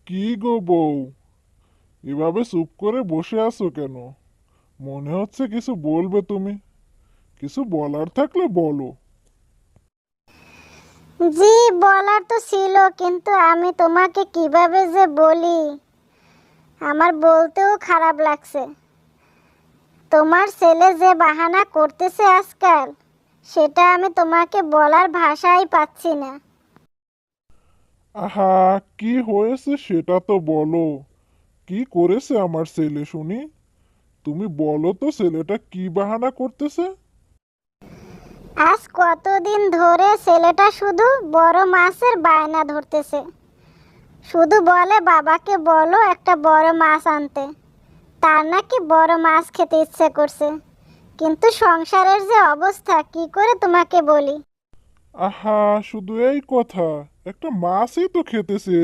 কি গো বউ, এভাবে চুপ করে বসে আছো কেন? মনে হচ্ছে কিছু বলবে তুমি। কিছু বলার থাকলে বলো। জি, বলার তো ছিল, কিন্তু আমি তোমাকে কিভাবে যে বলি, আমার বলতেও খারাপ লাগছে। তোমার ছেলে যে বাহানা করতেছে আজকাল, সেটা আমি তোমাকে বলার ভাষাই পাচ্ছি না। আহা, কি হয়েছে সেটা তো বলো। কি করেছে আমার ছেলে শুনি? তুমি বলো তো, ছেলেটা কি বাহানা করতেছে? আজ কতদিন ধরে ছেলেটা শুধু বড় মাছের বায়না ধরতেছে। শুধু বলে বাবাকে বলো একটা বড় মাছ আনতে। তার নাকি বড় মাছ খেতে ইচ্ছে করছে। কিন্তু সংসারের যে অবস্থা, কি করে তোমাকে বলি। আহা, শুধু এই কথা? একটা মাছই তো খেতেছে।